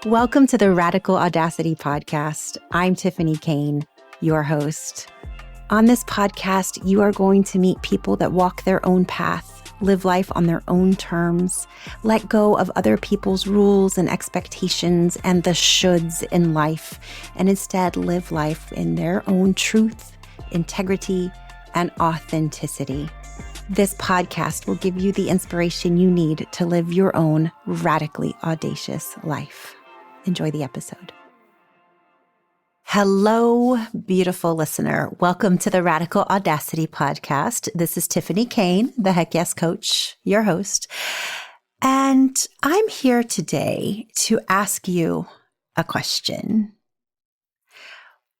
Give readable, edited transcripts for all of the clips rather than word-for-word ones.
Welcome to the Radical Audacity podcast. I'm Tiffany Kane, your host. On this podcast, you are going to meet people that walk their own path, live life on their own terms, let go of other people's rules and expectations and the shoulds in life, and instead live life in their own truth, integrity, and authenticity. This podcast will give you the inspiration you need to live your own radically audacious life. Enjoy the episode. Hello, beautiful listener. Welcome to the Radical Audacity podcast. This is Tiffany Kane, the Heck Yes Coach, your host. And I'm here today to ask you a question.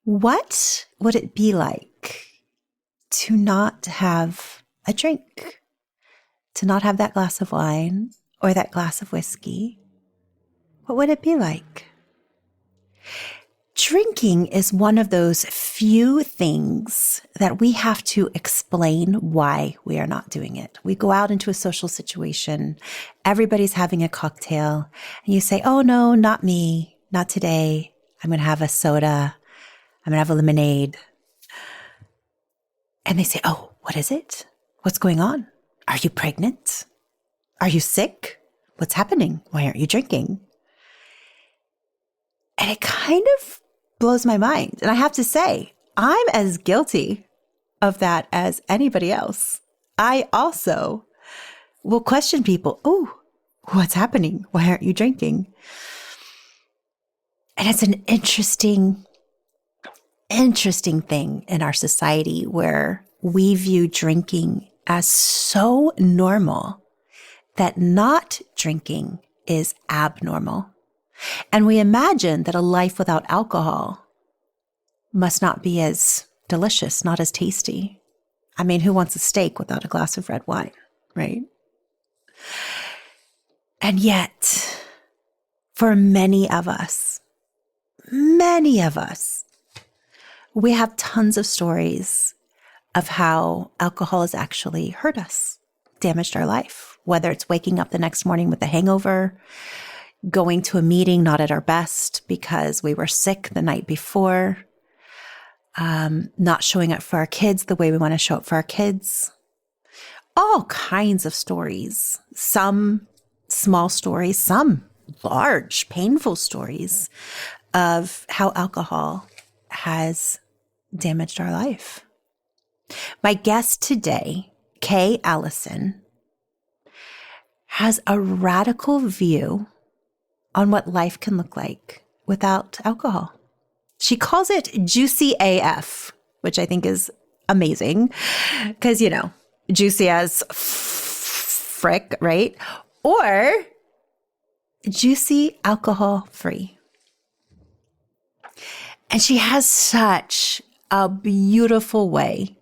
What would it be like to not have a drink? To not have that glass of wine or that glass of whiskey? What would it be like? Drinking is one of those few things that we have to explain why we are not doing it. We go out into a social situation, everybody's having a cocktail, and you say, oh no, not me, not today. I'm going to have a soda. I'm going to have a lemonade. And they say, oh, what is it? What's going on? Are you pregnant? Are you sick? What's happening? Why aren't you drinking? And it kind of blows my mind. And I have to say, I'm as guilty of that as anybody else. I also will question people. Oh, what's happening? Why aren't you drinking? And it's an interesting thing in our society where we view drinking as so normal that not drinking is abnormal. And we imagine that a life without alcohol must not be as delicious, not as tasty. I mean, who wants a steak without a glass of red wine, right? And yet, for many of us, we have tons of stories of how alcohol has actually hurt us, damaged our life, whether it's waking up the next morning with a hangover, going to a meeting not at our best because we were sick the night before, not showing up for our kids the way we want to show up for our kids. All kinds of stories, some small stories, some large, painful stories of how alcohol has damaged our life. My guest today, Allison, has a radical view on what life can look like without alcohol. She calls it juicy AF, which I think is amazing because, juicy as frick, right? Or juicy alcohol free. And she has such a beautiful way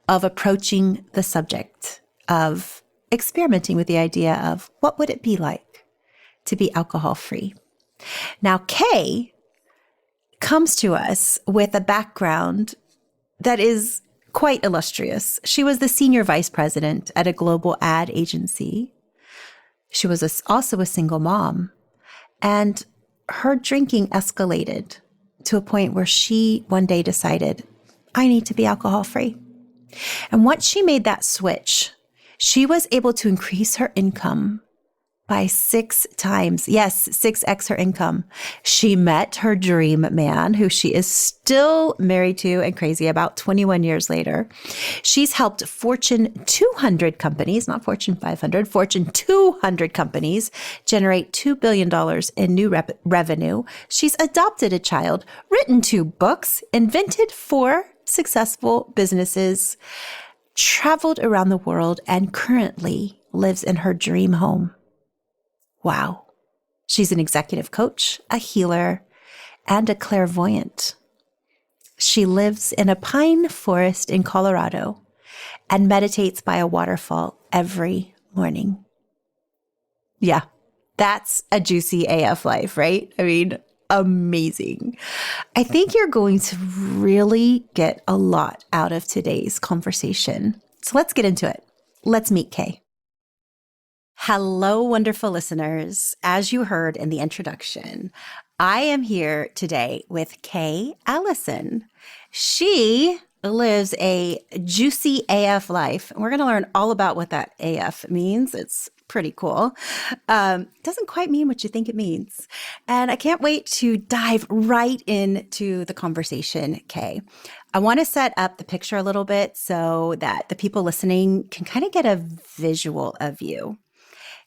of approaching the subject of experimenting with the idea of what would it be like to be alcohol-free. Now, Kay comes to us with a background that is quite illustrious. She was the senior vice president at a global ad agency. She was also a single mom, and her drinking escalated to a point where she one day decided, I need to be alcohol-free. And once she made that switch, she was able to increase her income by 6 times. Yes, 6x her income. She met her dream man, who she is still married to and crazy about 21 years later. She's helped Fortune 200 companies, not Fortune 500, Fortune 200 companies generate $2 billion in new revenue. She's adopted a child, written 2 books, invented 4 successful businesses, traveled around the world, and currently lives in her dream home. Wow. She's an executive coach, a healer, and a clairvoyant. She lives in a pine forest in Colorado and meditates by a waterfall every morning. Yeah, that's a juicy AF life, right? I mean, amazing. I think you're going to really get a lot out of today's conversation. So let's get into it. Let's meet Kay. Hello, wonderful listeners. As you heard in the introduction, I am here today with Kay Allison. She lives a juicy AF life. We're going to learn all about what that AF means. It's pretty cool. Doesn't quite mean what you think it means. And I can't wait to dive right into the conversation, Kay. I want to set up the picture a little bit so that the people listening can kind of get a visual of you.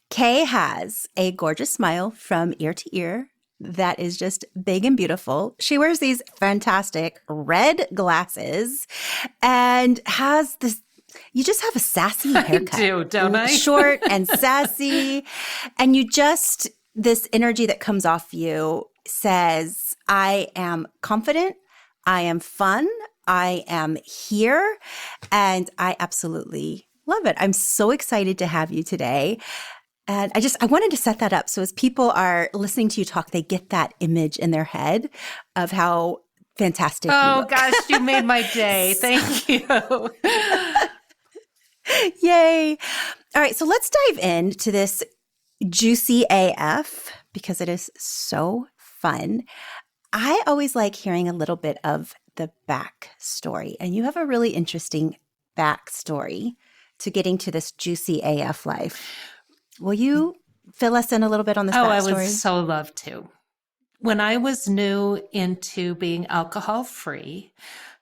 Kay has a gorgeous smile from ear to ear that is just big and beautiful. She wears these fantastic red glasses and has this, you just have a sassy haircut. I do, don't I? Short and sassy. And this energy that comes off you says, I am confident, I am fun, I am here, and I absolutely love it. I'm so excited to have you today. And I wanted to set that up so as people are listening to you talk, they get that image in their head of how fantastic you look. Oh gosh, you made my day. Thank you. Yay. All right, so let's dive into this juicy AF because it is so fun. I always like hearing a little bit of the backstory, and you have a really interesting backstory to getting to this juicy AF life. Will you fill us in a little bit on this backstory? I would so love to. When I was new into being alcohol free,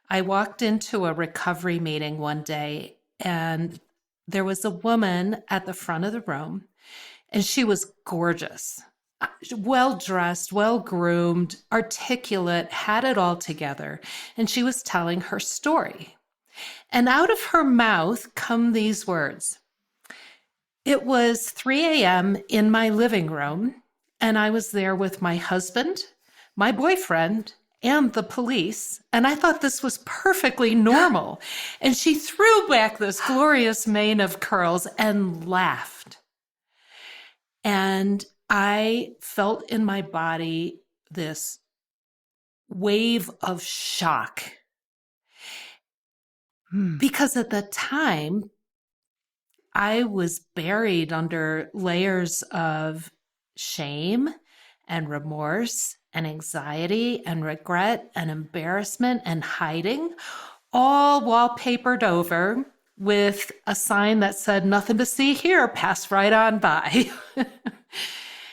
I walked into a recovery meeting one day and there was a woman at the front of the room and she was gorgeous, well-dressed, well-groomed, articulate, had it all together. And she was telling her story. And out of her mouth come these words. It was 3 a.m. in my living room, and I was there with my husband, my boyfriend, and the police, and I thought this was perfectly normal. And she threw back this glorious mane of curls and laughed. And I felt in my body this wave of shock. Because at the time, I was buried under layers of shame and remorse and anxiety and regret and embarrassment and hiding, all wallpapered over with a sign that said, nothing to see here, pass right on by.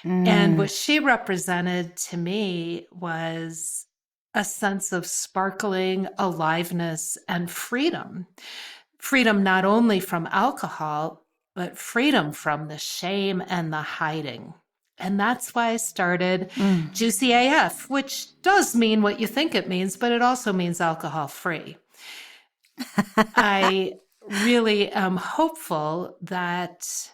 And what she represented to me was a sense of sparkling aliveness and freedom. Freedom not only from alcohol, but freedom from the shame and the hiding. And that's why I started Juicy AF, which does mean what you think it means, but it also means alcohol free. I really am hopeful that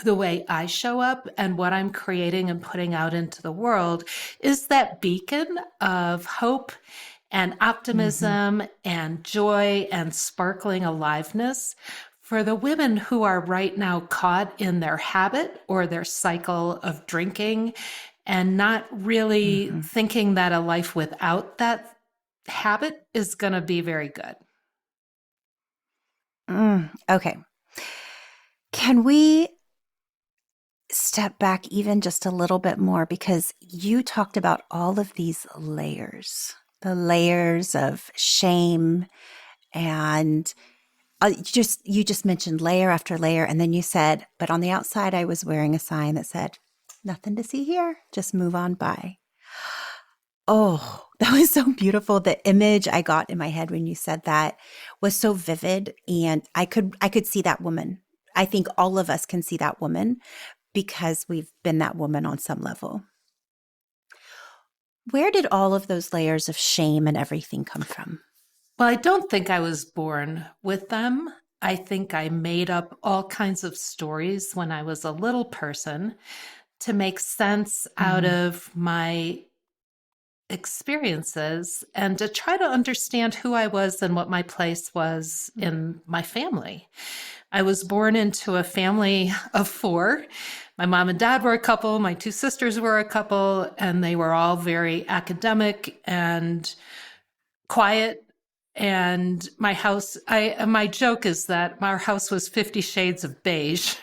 the way I show up and what I'm creating and putting out into the world is that beacon of hope and optimism and joy and sparkling aliveness for the women who are right now caught in their habit or their cycle of drinking and not really thinking that a life without that habit is going to be very good. Okay. Can we step back even just a little bit more? Because you talked about all of these layers. The layers of shame and you just mentioned layer after layer. And then you said, but on the outside, I was wearing a sign that said, nothing to see here, just move on by. Oh, that was so beautiful. The image I got in my head when you said that was so vivid. And I could see that woman. I think all of us can see that woman because we've been that woman on some level. Where did all of those layers of shame and everything come from? Well, I don't think I was born with them. I think I made up all kinds of stories when I was a little person to make sense out of my experiences and to try to understand who I was and what my place was in my family. I was born into a family of 4. My mom and dad were a couple, my 2 sisters were a couple, and they were all very academic and quiet. And my joke is that our house was 50 shades of beige.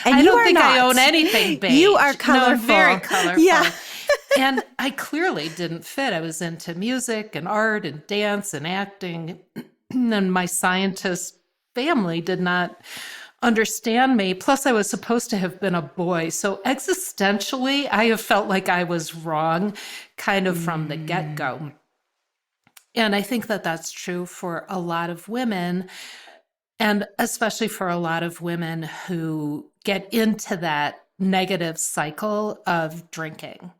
And I you don't are think I not. own anything beige. You are No, colorful. I'm very colorful. Yeah. And I clearly didn't fit. I was into music and art and dance and acting. And my scientist family did not understand me. Plus, I was supposed to have been a boy. So existentially, I have felt like I was wrong kind of from the get-go. And I think that that's true for a lot of women, and especially for a lot of women who get into that negative cycle of drinking,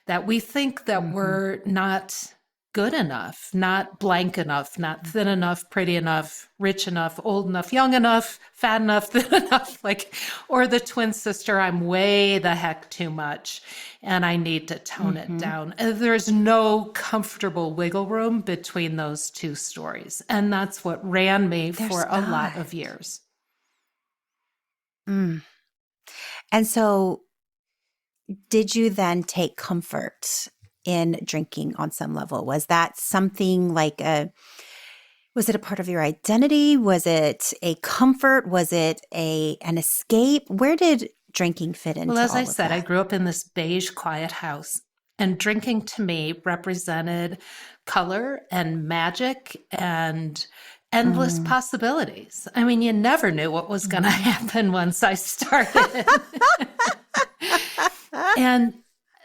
that we think that we're not good enough, not blank enough, not thin enough, pretty enough, rich enough, old enough, young enough, fat enough, thin enough, like, or the twin sister, I'm way the heck too much and I need to tone it down. There's no comfortable wiggle room between those two stories. And that's what ran me for a lot of years. And so did you then take comfort in drinking on some level? Was that something like was it a part of your identity? Was it a comfort? Was it an escape? Where did drinking fit into Well, as all I of said, I that? grew up in this beige, quiet house, and drinking to me represented color and magic and endless possibilities. I mean, you never knew what was going to happen once I started. And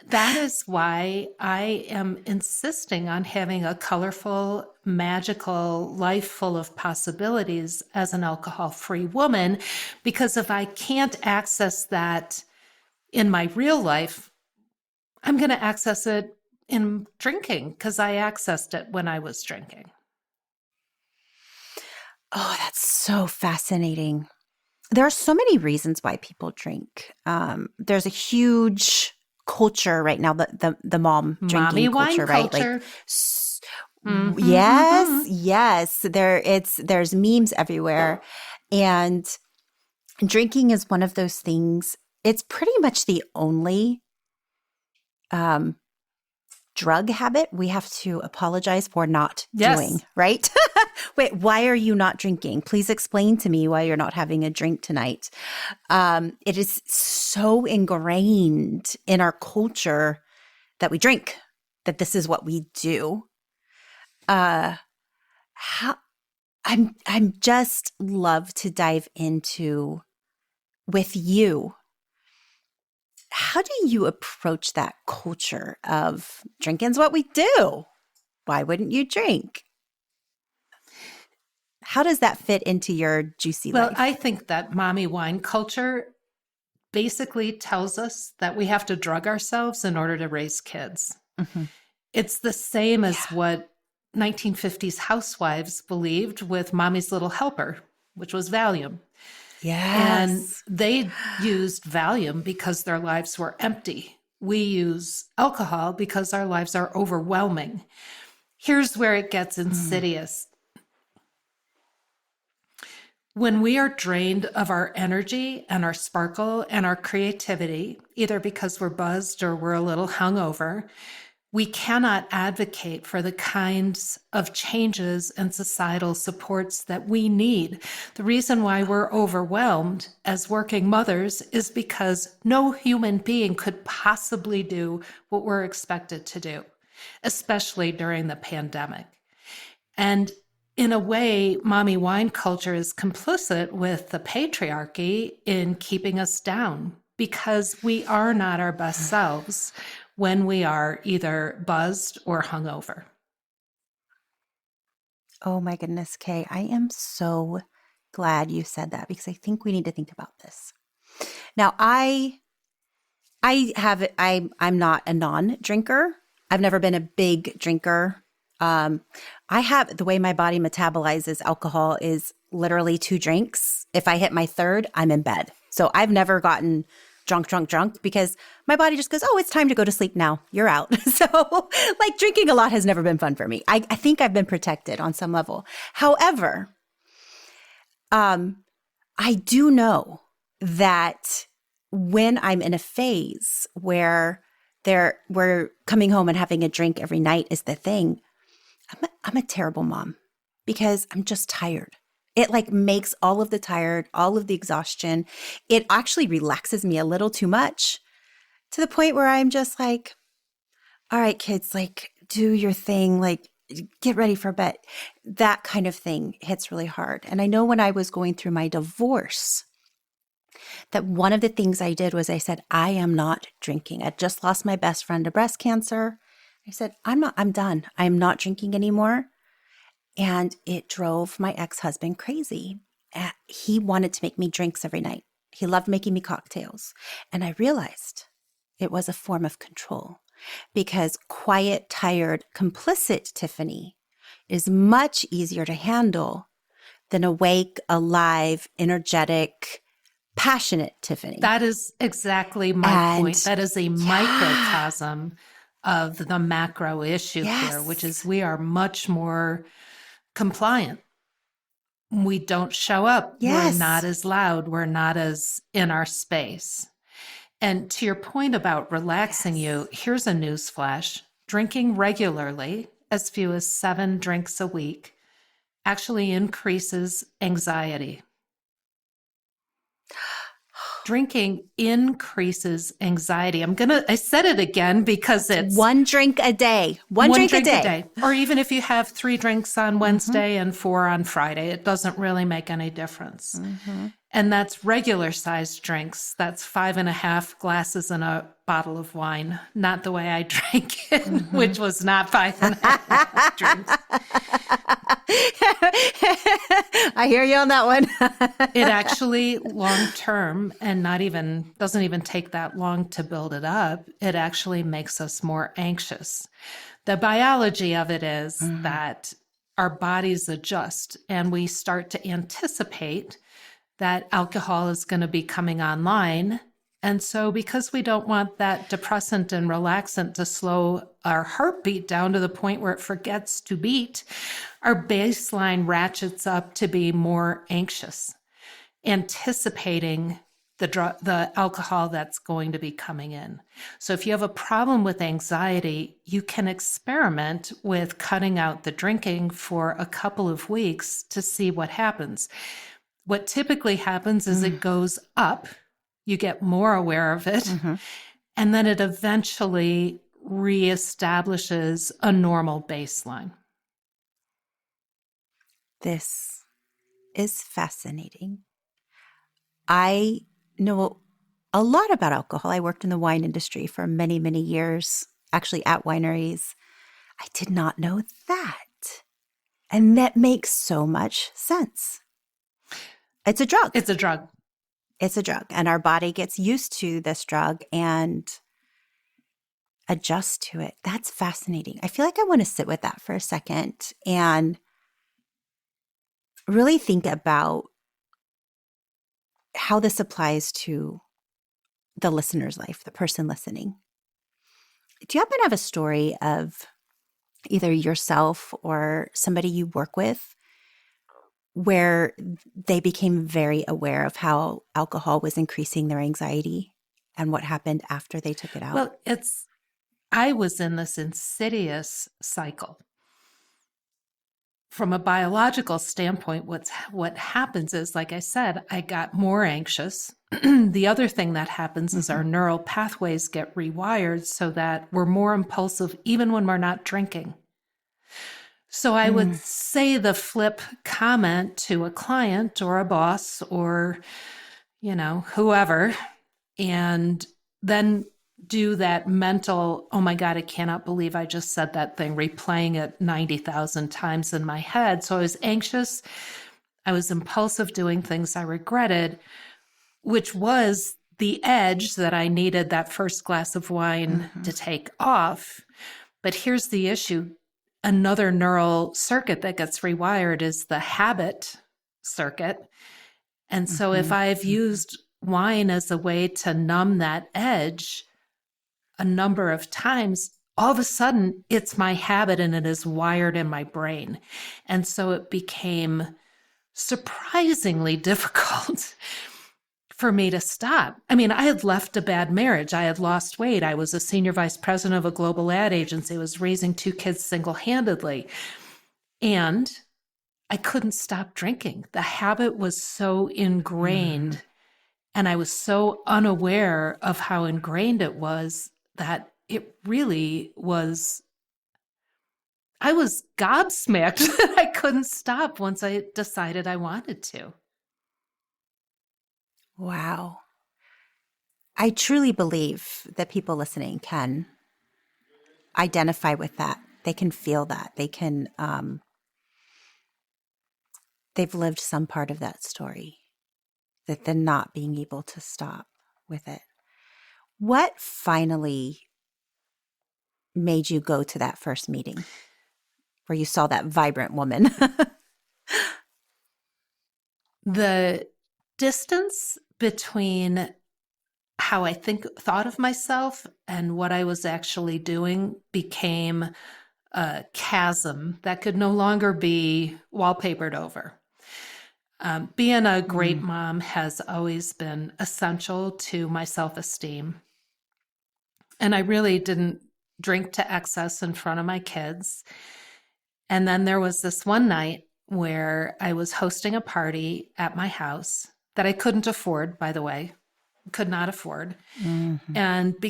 that is why I am insisting on having a colorful, magical life full of possibilities as an alcohol-free woman, because if I can't access that in my real life, I'm going to access it in drinking because I accessed it when I was drinking. Oh, that's so fascinating. There are so many reasons why people drink. There's a huge culture right now, the mom drinking Mommy wine culture, right? culture. Like, yes, yes. There's memes everywhere, and drinking is one of those things. It's pretty much the only drug habit we have to apologize for not doing, right? Wait, why are you not drinking? Please explain to me why you're not having a drink tonight. It is so ingrained in our culture that we drink, that this is what we do. How I'm just love to dive into with you. How do you approach that culture of drinking's what we do? Why wouldn't you drink? How does that fit into your juicy Well, life? I think that mommy wine culture basically tells us that we have to drug ourselves in order to raise kids. It's the same as what 1950s housewives believed with Mommy's Little Helper, which was Valium. And Yes. they used Valium because their lives were empty. We use alcohol because our lives are overwhelming. Here's where it gets insidious. When we are drained of our energy and our sparkle and our creativity, either because we're buzzed or we're a little hungover, we cannot advocate for the kinds of changes and societal supports that we need. The reason why we're overwhelmed as working mothers is because no human being could possibly do what we're expected to do, especially during the pandemic. And in a way, mommy wine culture is complicit with the patriarchy in keeping us down because we are not our best selves when we are either buzzed or hungover. Oh my goodness, Kay. I am so glad you said that because I think we need to think about this. Now, I'm not a non-drinker. I've never been a big drinker. I have the way my body metabolizes alcohol is literally 2 drinks. If I hit my third, I'm in bed. So I've never gotten drunk because my body just goes, oh, it's time to go to sleep now. You're out. So like drinking a lot has never been fun for me. I think I've been protected on some level. However, I do know that when I'm in a phase where we're coming home and having a drink every night is the thing, I'm a terrible mom because I'm just tired. It like makes all of the tired, all of the exhaustion. It actually relaxes me a little too much to the point where I'm just like, all right, kids, like do your thing, like get ready for bed. That kind of thing hits really hard. And I know when I was going through my divorce, that one of the things I did was I said, I am not drinking. I just lost my best friend to breast cancer. I said, I'm done. I'm not drinking anymore. And it drove my ex-husband crazy. He wanted to make me drinks every night. He loved making me cocktails. And I realized it was a form of control because quiet, tired, complicit Tiffany is much easier to handle than awake, alive, energetic, passionate Tiffany. That is exactly my point. That is a microcosm of the macro issue here, which is we are much more compliant. We don't show up. We're not as loud. We're not as in our space. And to your point about relaxing you, here's a news flash. Drinking regularly, as few as 7 drinks a week, actually increases anxiety. Drinking increases anxiety. I said it again because it's 1 drink a day. One drink a day. Or even if you have 3 drinks on Wednesday and 4 on Friday, it doesn't really make any difference. And that's regular sized drinks. That's 5.5 glasses in a bottle of wine. Not the way I drank it, which was not 5.5 drinks. I hear you on that one. It actually long term, and doesn't even take that long to build it up, it actually makes us more anxious. The biology of it is that our bodies adjust and we start to anticipate that alcohol is going to be coming online. And so because we don't want that depressant and relaxant to slow our heartbeat down to the point where it forgets to beat, our baseline ratchets up to be more anxious, anticipating the alcohol that's going to be coming in. So if you have a problem with anxiety, you can experiment with cutting out the drinking for a couple of weeks to see what happens. What typically happens is it goes up, you get more aware of it, and then it eventually reestablishes a normal baseline. This is fascinating. I know a lot about alcohol. I worked in the wine industry for many, many years, actually at wineries. I did not know that. And that makes so much sense. It's a drug. It's a drug. It's a drug. And our body gets used to this drug and adjusts to it. That's fascinating. I feel like I want to sit with that for a second and really think about how this applies to the listener's life, the person listening. Do you happen to have a story of either yourself or somebody you work with where they became very aware of how alcohol was increasing their anxiety and what happened after they took it out? Well, I was in this insidious cycle. From a biological standpoint, what happens is, like I said, I got more anxious. The other thing that happens is our neural pathways get rewired so that we're more impulsive even when we're not drinking. So I would say the flip comment to a client or a boss or, whoever, and then do that mental, oh my God, I cannot believe I just said that thing, replaying it 90,000 times in my head. So I was anxious. I was impulsive, doing things I regretted, which was the edge that I needed that first glass of wine to take off. But here's the issue. Another neural circuit that gets rewired is the habit circuit. And so if I've used wine as a way to numb that edge a number of times, all of a sudden it's my habit and it is wired in my brain. And so it became surprisingly difficult for me to stop. I mean, I had left a bad marriage. I had lost weight. I was a senior vice president of a global ad agency. I was raising 2 kids single-handedly. And I couldn't stop drinking. The habit was so ingrained, and I was so unaware of how ingrained it was that it really was. I was gobsmacked that I couldn't stop once I decided I wanted to. Wow. I truly believe that people listening can identify with that. They can feel that. They can, they've lived some part of that story, that they're not being able to stop with it. What finally made you go to that first meeting where you saw that vibrant woman? The distance between how I thought of myself and what I was actually doing became a chasm that could no longer be wallpapered over. Being a great mom has always been essential to my self-esteem. And I really didn't drink to excess in front of my kids. And then there was this one night where I was hosting a party at my house that I couldn't afford, by the way, could not afford. And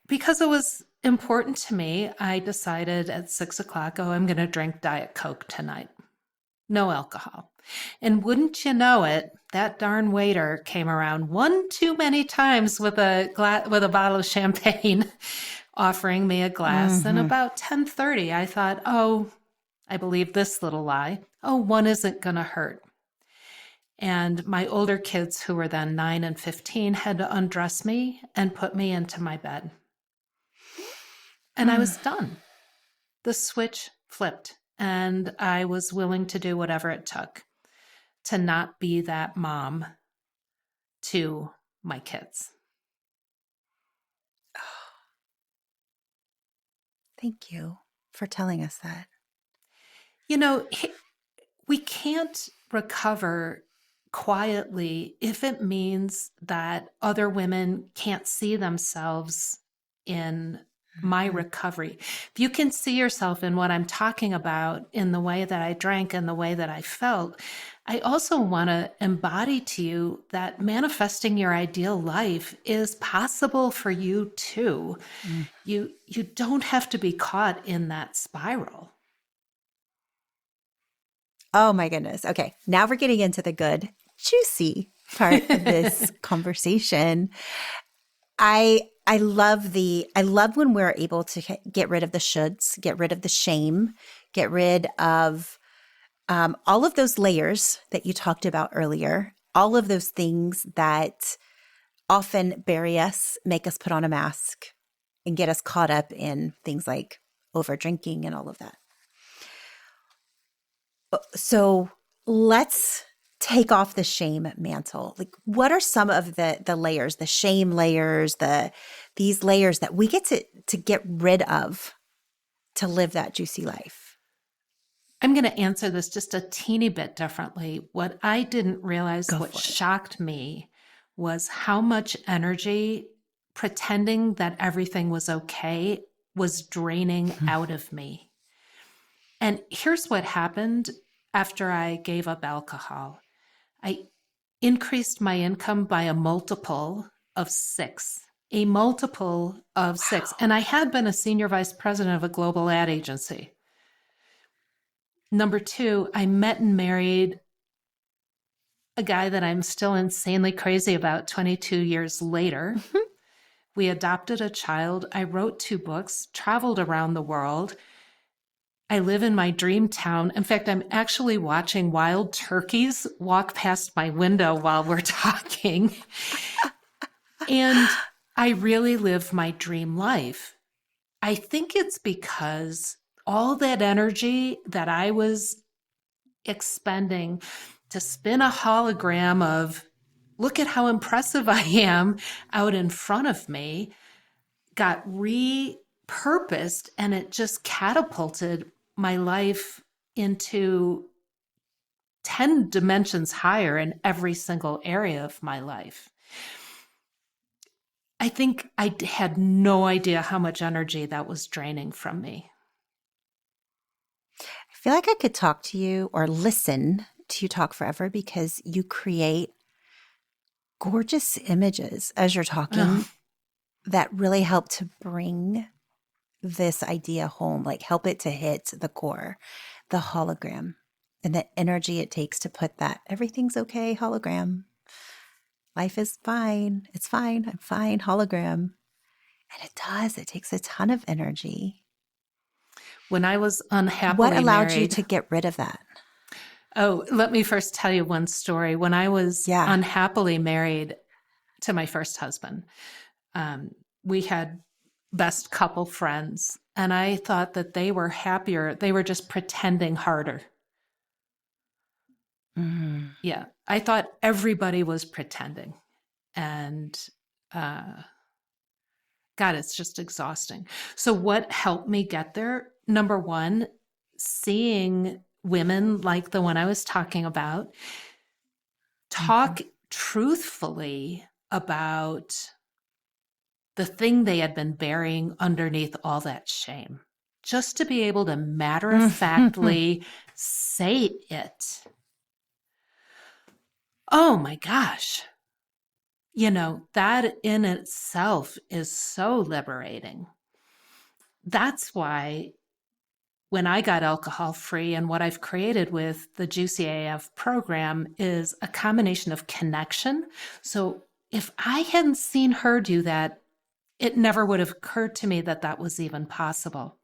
because it was important to me, I decided at 6:00, oh, I'm going to drink Diet Coke tonight. No alcohol. And wouldn't you know it, that darn waiter came around one too many times with a bottle of champagne, offering me a glass. And about 10:30, I thought, oh, I believe this little lie. Oh, one isn't going to hurt. And my older kids, who were then 9 and 15, had to undress me and put me into my bed. And I was done. The switch flipped, and I was willing to do whatever it took to not be that mom to my kids. Thank you for telling us that. You know, we can't recover quietly if it means that other women can't see themselves in my recovery. If you can see yourself in what I'm talking about, in the way that I drank and the way that I felt, I also want to embody to you that manifesting your ideal life is possible for you too. You don't have to be caught in that spiral. Oh my goodness. Okay. Now we're getting into the good, juicy part of this conversation. I love when we're able to get rid of the shoulds, get rid of the shame, get rid of all of those layers that you talked about earlier, all of those things that often bury us, make us put on a mask, and get us caught up in things like over drinking and all of that. So let's take off the shame mantle. Like, what are some of the layers, the shame layers, these layers that we get to get rid of to live that juicy life? I'm going to answer this just a teeny bit differently. What I didn't realize, what shocked me, was how much energy pretending that everything was okay was draining out of me. And here's what happened after I gave up alcohol. I increased my income by a multiple of 6. A multiple of 6. And I had been a senior vice president of a global ad agency. Number 2, I met and married a guy that I'm still insanely crazy about 22 years later. We adopted a child. I wrote 2 books, traveled around the world. I live in my dream town. In fact, I'm actually watching wild turkeys walk past my window while we're talking. And I really live my dream life. I think it's because all that energy that I was expending to spin a hologram of, look at how impressive I am out in front of me, got repurposed, and it just catapulted my life into 10 dimensions higher in every single area of my life. I think I had no idea how much energy that was draining from me. I feel like I could talk to you or listen to you talk forever because you create gorgeous images as you're talking Oh, that really help to bring this idea home, like help it to hit the core, the hologram, and the energy it takes to put that everything's okay hologram. Life is fine. It's fine. I'm fine hologram. And it does. It takes a ton of energy. when I was What unhappily allowed you married, to get rid of that? oh, let me first tell you one story. When I was Yeah. unhappily married to my first husband, we had best couple friends, and I thought that they were happier. They were just pretending harder. Mm. Yeah, I thought everybody was pretending. And uh, God, it's just exhausting. So, what helped me get there? Number one, seeing women like the one I was talking about talk truthfully about the thing they had been burying underneath all that shame. Just to be able to matter of Mm-hmm. factly say it. Oh my gosh. That in itself is so liberating. That's why when I got alcohol free and what I've created with the Juicy AF program is a combination of connection. So if I hadn't seen her do that, it never would have occurred to me that that was even possible.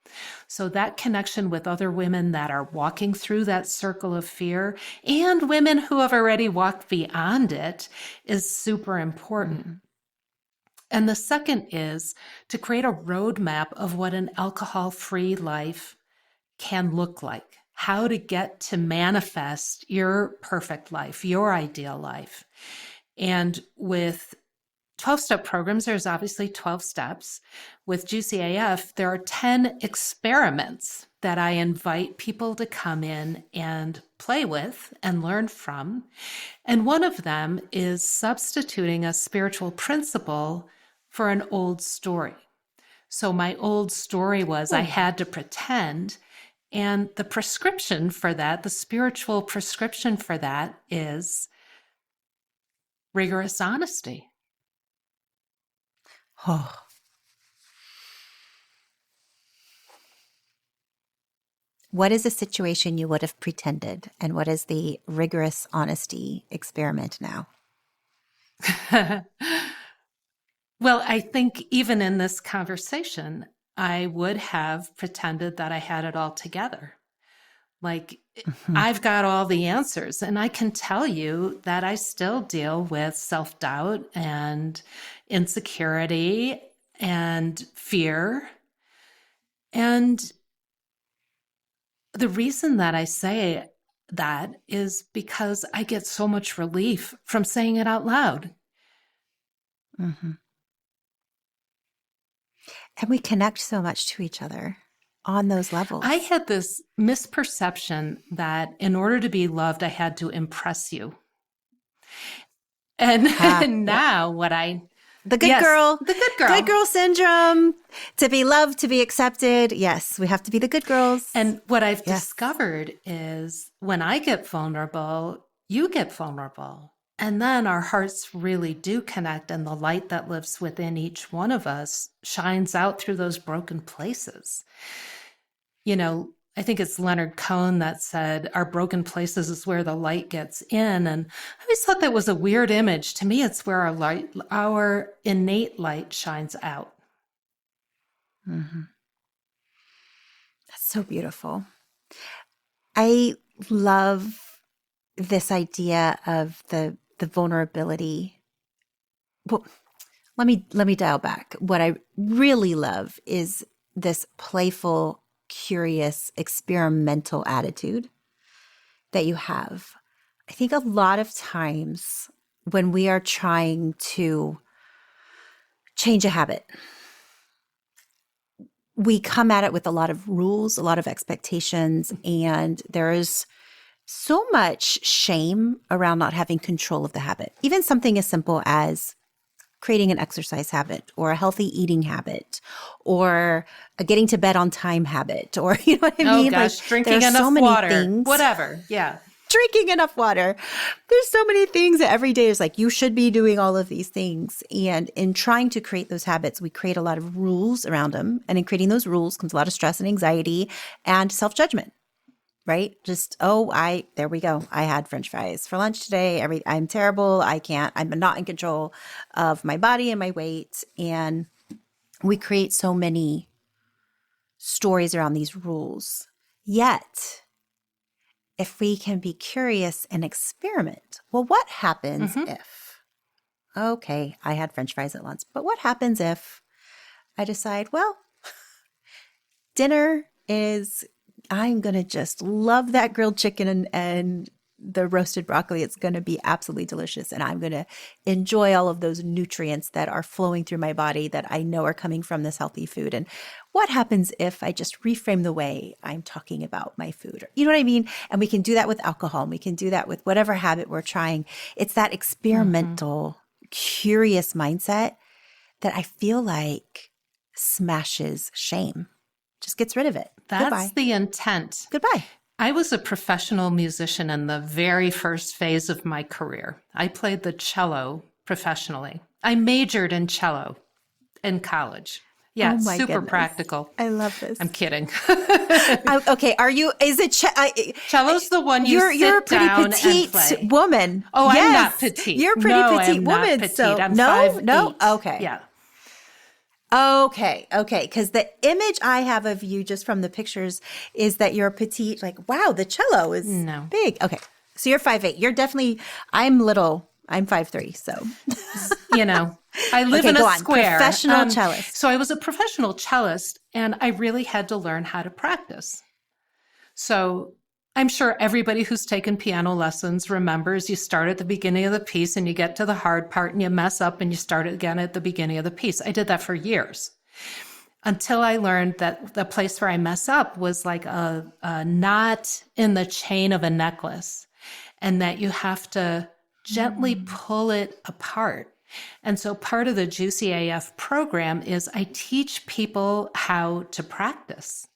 So that connection with other women that are walking through that circle of fear and women who have already walked beyond it is super important. Mm-hmm. And the second is to create a roadmap of what an alcohol-free life can look like, how to get to manifest your perfect life, your ideal life. And with 12-step programs, there's obviously 12 steps. With Juicy AF, there are 10 experiments that I invite people to come in and play with and learn from. And one of them is substituting a spiritual principle for an old story. So my old story was I Ooh. had to pretend. And the prescription for that, the spiritual prescription for that is rigorous honesty. Oh. What is a situation you would have pretended? And what is the rigorous honesty experiment now? Well, I think even in this conversation, I would have pretended that I had it all together. Like, Mm-hmm. I've got all the answers. And I can tell you that I still deal with self doubt and insecurity and fear. And the reason that I say that is because I get so much relief from saying it out loud. Mm-hmm. And we connect so much to each other on those I levels. had this misperception that in order to be loved, I had to impress you. And, and Yep. now yes, the good Good girl. girl syndrome, to be loved, to be accepted. Yes, we have to be the good girls. And what I've Yes. discovered is when I get vulnerable, you get vulnerable. And then our hearts really do connect, and the light that lives within each one of us shines out through those broken places. I think it's Leonard Cohen that said, our broken places is where the light gets in. And I always thought that was a weird image. To me, it's where our innate light shines out. Mm-hmm. That's so beautiful. I love this idea of the vulnerability. Well, let me dial back. What I really love is this playful, curious, experimental attitude that you have. I think a lot of times when we are trying to change a habit, we come at it with a lot of rules, a lot of expectations, and there is so much shame around not having control of the habit. Even something as simple as creating an exercise habit or a healthy eating habit or a getting to bed on time habit, or you know what I mean? gosh, Like drinking there are enough so many water, things. whatever. Yeah. Drinking enough water. There's so many things that every day is like, you should be doing all of these things. And in trying to create those habits, we create a lot of rules around them. And in creating those rules comes a lot of stress and anxiety and self-judgment. Right? Just, there we go. I had French fries for lunch today. I'm terrible. I'm not in control of my body and my weight. And we create so many stories around these rules. Yet, if we can be curious and experiment, well, what happens if, okay, I had French fries at lunch, but what happens if I decide, well, dinner is, I'm going to just love that grilled chicken and the roasted broccoli. It's going to be absolutely delicious. And I'm going to enjoy all of those nutrients that are flowing through my body that I know are coming from this healthy food. And what happens if I just reframe the way I'm talking about my food? You know what I mean? And we can do that with alcohol. And we can do that with whatever habit we're trying. It's that experimental, curious mindset that I feel like smashes shame. Just gets rid of it. That's Goodbye. the intent. Goodbye. I was a professional musician in the very first phase of my career. I played the cello professionally. I majored in cello in college. Yeah, Oh my super goodness. practical. I love this. I'm kidding. Okay, is it Cello's the one you're a pretty down petite and play. woman. Oh, yes. I'm not petite. You're a pretty no, petite I'm woman. Not petite. So I'm no, 5'8". okay. Yeah. Okay. Because the image I have of you just from the pictures is that you're petite. Like, wow, the cello is big. Okay, so you're 5'8". You're definitely. I'm little. I'm 5'3". So, I live in a square. Professional cellist. So I was a professional cellist, and I really had to learn how to practice. So I'm sure everybody who's taken piano lessons remembers you start at the beginning of the piece and you get to the hard part and you mess up and you start again at the beginning of the piece. I did that for years until I learned that the place where I mess up was like a knot in the chain of a necklace, and that you have to gently pull it apart. And so part of the Juicy AF program is I teach people how to practice.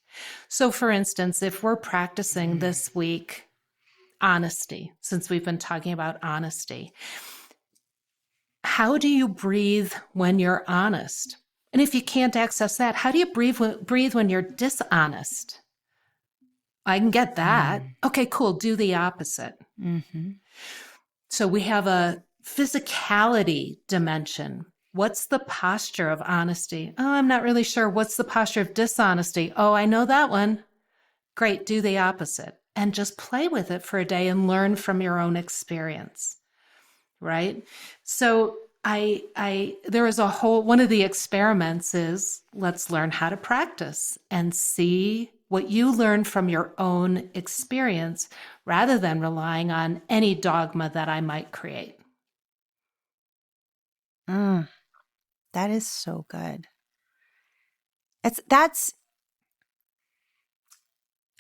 So for instance, if we're practicing this week honesty, since we've been talking about honesty, how do you breathe when you're honest? And if you can't access that, how do you breathe when you're dishonest? I can get that. Okay, cool. Do the opposite. So we have a physicality dimension. What's the posture of honesty? Oh, I'm not really sure. What's the posture of dishonesty? Oh, I know that one. Great. Do the opposite and just play with it for a day and learn from your own experience. Right? So there is one of the experiments is let's learn how to practice and see what you learn from your own experience rather than relying on any dogma that I might create. That is so good. I'm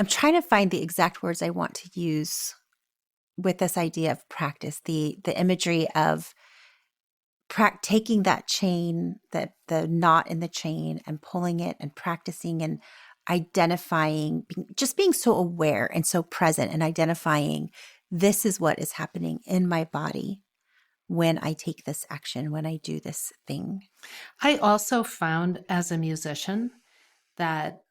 trying to find the exact words I want to use with this idea of practice, the imagery of taking that chain, the knot in the chain, and pulling it and practicing and identifying, just being so aware and so present and identifying this is what is happening in my body when I take this action, when I do this thing. I also found as a musician that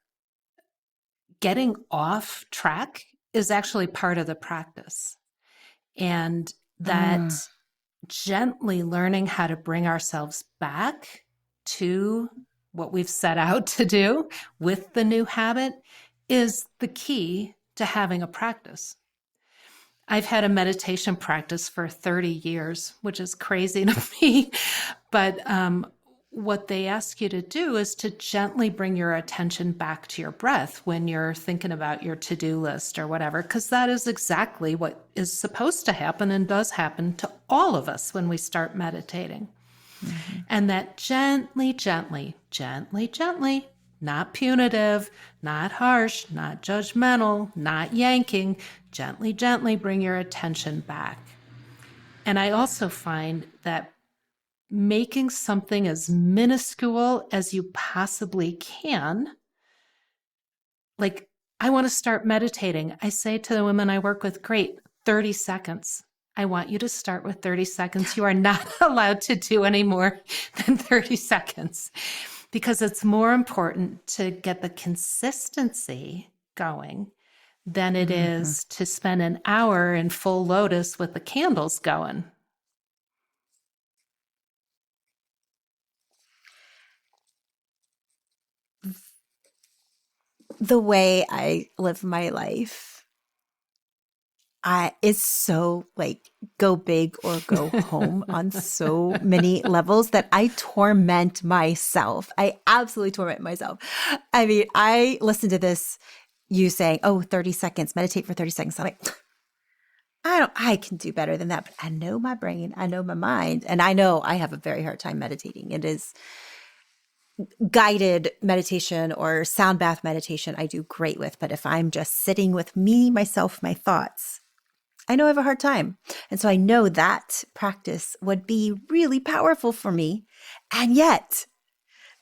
getting off track is actually part of the practice. And that gently learning how to bring ourselves back to what we've set out to do with the new habit is the key to having a practice. I've had a meditation practice for 30 years, which is crazy to me. But what they ask you to do is to gently bring your attention back to your breath when you're thinking about your to-do list or whatever, because that is exactly what is supposed to happen and does happen to all of us when we start meditating. And that gently, not punitive, not harsh, not judgmental, not yanking, gently bring your attention back. And I also find that making something as minuscule as you possibly can. Like, I want to start meditating. I say to the women I work with, great, 30 seconds. I want you to start with 30 seconds. You are not allowed to do any more than 30 seconds because it's more important to get the consistency going than it is to spend an hour in full lotus with the candles going. The way I live my life is so like go big or go home on so many levels that I torment myself. I absolutely torment myself. I mean, I listened to this, you saying, 30 seconds, meditate for 30 seconds. I'm like, I can do better than that. But I know my brain, I know my mind, and I know I have a very hard time meditating. It is guided meditation or sound bath meditation I do great with. But if I'm just sitting with me, myself, my thoughts, I know I have a hard time. And so I know that practice would be really powerful for me. And yet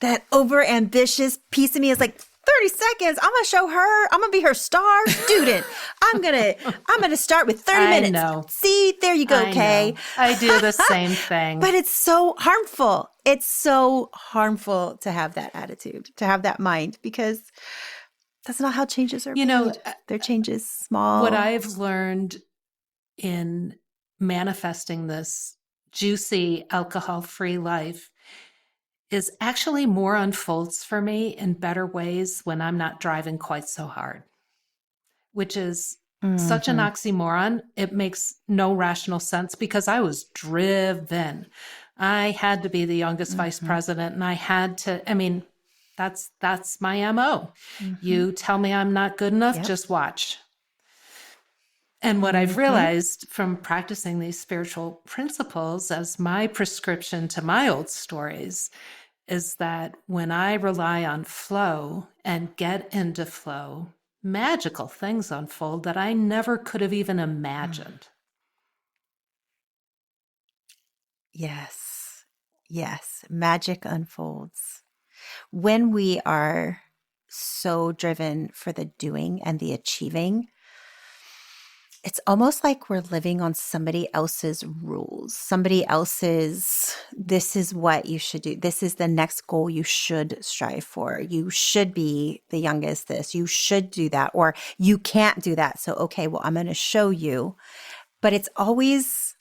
that overambitious piece of me is like, 30 seconds. I'm going to show her. I'm going to be her star student. I'm going to start with 30 minutes. Know. See, there you go, Kay. I do the same thing. But it's so harmful. It's so harmful to have that attitude, to have that mind, because that's not how changes are made. They're changes small. What I've learned in manifesting this juicy alcohol-free life is actually more unfolds for me in better ways when I'm not driving quite so hard, which is such an oxymoron. It makes no rational sense because I was driven. I had to be the youngest vice president, and I had to, I mean, that's my MO. You tell me I'm not good enough, just watch. And what I've realized from practicing these spiritual principles as my prescription to my old stories is that when I rely on flow and get into flow, magical things unfold that I never could have even imagined. Yes. Yes. Magic unfolds. When we are so driven for the doing and the achieving, it's almost like we're living on somebody else's rules, somebody else's, this is what you should do. This is the next goal you should strive for. You should be the youngest this. You should do that, or you can't do that. So, okay, well, I'm going to show you. But it's always,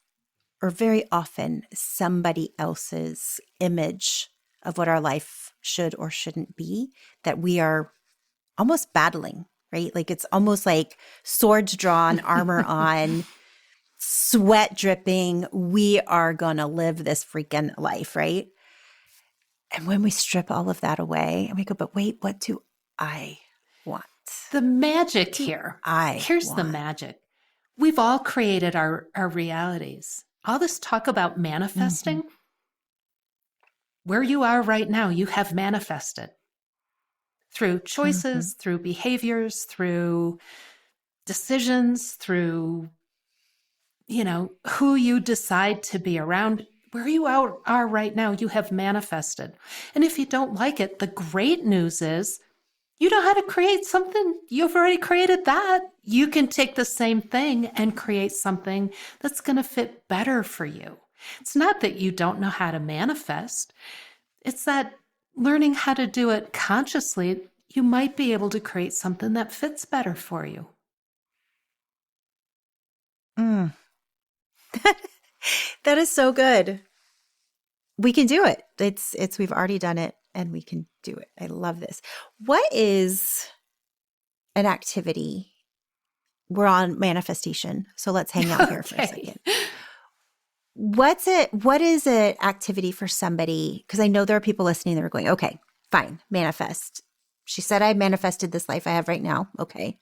or very often, somebody else's image of what our life should or shouldn't be that we are almost battling. Right? Like it's almost like swords drawn, armor on, sweat dripping. We are going to live this freaking life, right? And when we strip all of that away and we go, but wait, what do I want? The magic here. Here's the magic. We've all created our realities. All this talk about manifesting, where you are right now, you have manifested. Through choices, through behaviors, through decisions, through, who you decide to be around. Where you are right now, you have manifested. And if you don't like it, the great news is you know how to create something. You've already created that. You can take the same thing and create something that's going to fit better for you. It's not that you don't know how to manifest. It's that learning how to do it consciously, you might be able to create something that fits better for you. That is so good. We can do it. It's we've already done it and we can do it. I love this. What is an activity? We're on manifestation. So let's hang out here for a second. What is an activity for somebody? Because I know there are people listening that are going, okay, fine, manifest. She said I manifested this life I have right now. Okay.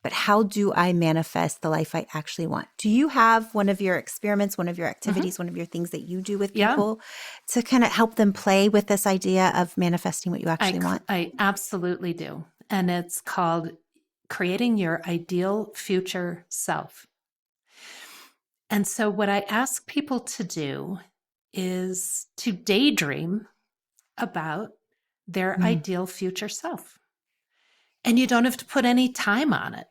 But how do I manifest the life I actually want? Do you have one of your experiments, one of your activities, one of your things that you do with people to kind of help them play with this idea of manifesting what you actually want? I absolutely do. And it's called creating your ideal future self. And so what I ask people to do is to daydream about their ideal future self. And you don't have to put any time on it.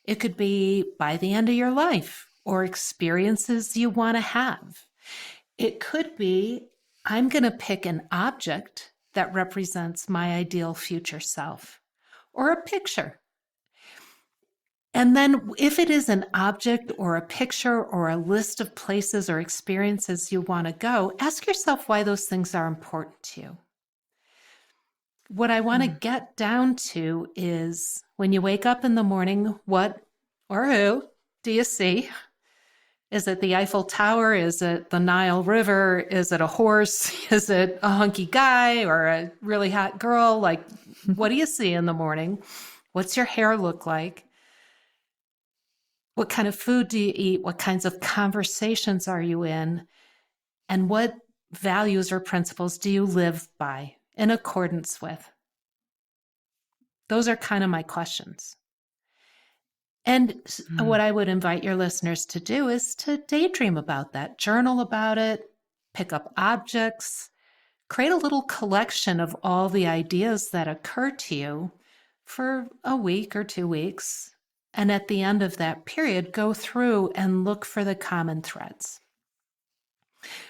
It could be by the end of your life or experiences you want to have. It could be, I'm going to pick an object that represents my ideal future self or a picture. And then if it is an object or a picture or a list of places or experiences you want to go, ask yourself why those things are important to you. What I want to get down to is when you wake up in the morning, what or who do you see? Is it the Eiffel Tower? Is it the Nile River? Is it a horse? Is it a hunky guy or a really hot girl? Like, what do you see in the morning? What's your hair look like? What kind of food do you eat? What kinds of conversations are you in? And what values or principles do you live by in accordance with? Those are kind of my questions. And what I would invite your listeners to do is to daydream about that, journal about it, pick up objects, create a little collection of all the ideas that occur to you for a week or 2 weeks. And at the end of that period, go through and look for the common threads.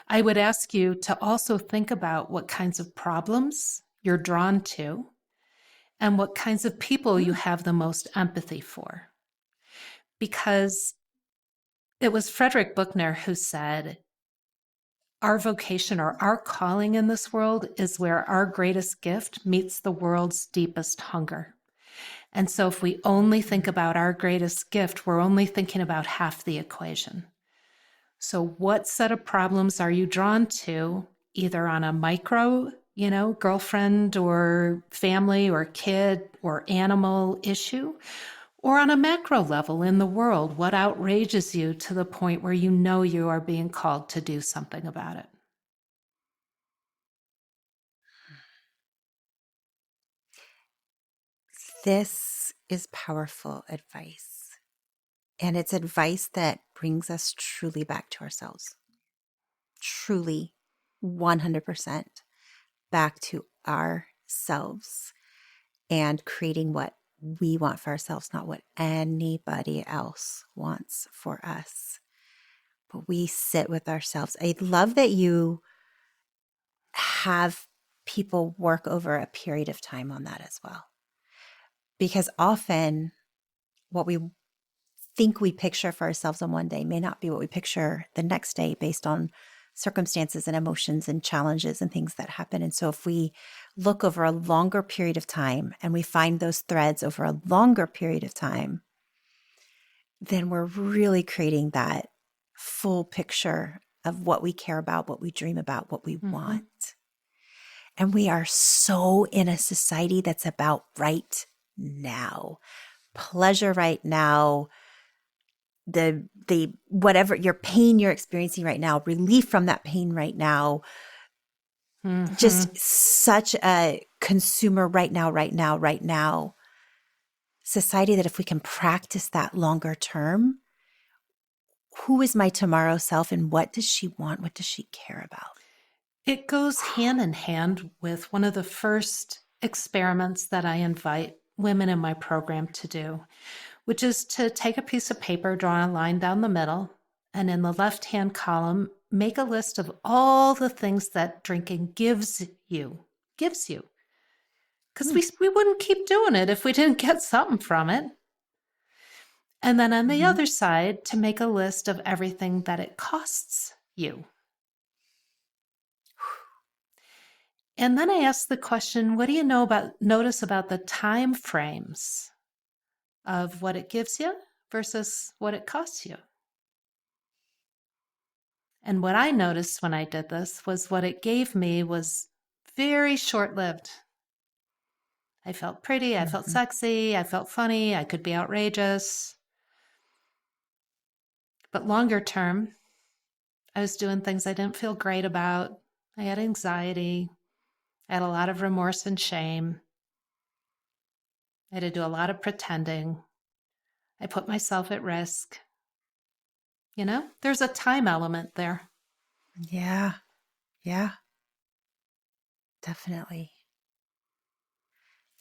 I would ask you to also think about what kinds of problems you're drawn to and what kinds of people you have the most empathy for. Because it was Frederick Buechner who said, our vocation or our calling in this world is where our greatest gift meets the world's deepest hunger. And so if we only think about our greatest gift, we're only thinking about half the equation. So what set of problems are you drawn to, either on a micro, girlfriend or family or kid or animal issue, or on a macro level in the world? What outrages you to the point where you know you are being called to do something about it? This is powerful advice. And it's advice that brings us truly back to ourselves. Truly, 100% back to ourselves and creating what we want for ourselves, not what anybody else wants for us. But we sit with ourselves. I love that you have people work over a period of time on that as well. Because often what we think we picture for ourselves on one day may not be what we picture the next day based on circumstances and emotions and challenges and things that happen. And so if we look over a longer period of time and we find those threads over a longer period of time, then we're really creating that full picture of what we care about, what we dream about, what we want. And we are so in a society that's about right now, pleasure right now, the whatever your pain you're experiencing right now, relief from that pain right now, just such a consumer right now society that if we can practice that longer term, who is my tomorrow self and what does she want? What does she care about? It goes hand in hand with one of the first experiments that I invite women in my program to do, which is to take a piece of paper, draw a line down the middle, and in the left-hand column, make a list of all the things that drinking gives you. Because we wouldn't keep doing it if we didn't get something from it. And then on the other side, to make a list of everything that it costs you. And then I asked the question, what do you notice about the time frames of what it gives you versus what it costs you? And what I noticed when I did this was what it gave me was very short-lived. I felt pretty, I felt sexy, I felt funny, I could be outrageous. But longer term, I was doing things I didn't feel great about. I had anxiety. I had a lot of remorse and shame. I had to do a lot of pretending. I put myself at risk. There's a time element there. Yeah. Yeah. Definitely.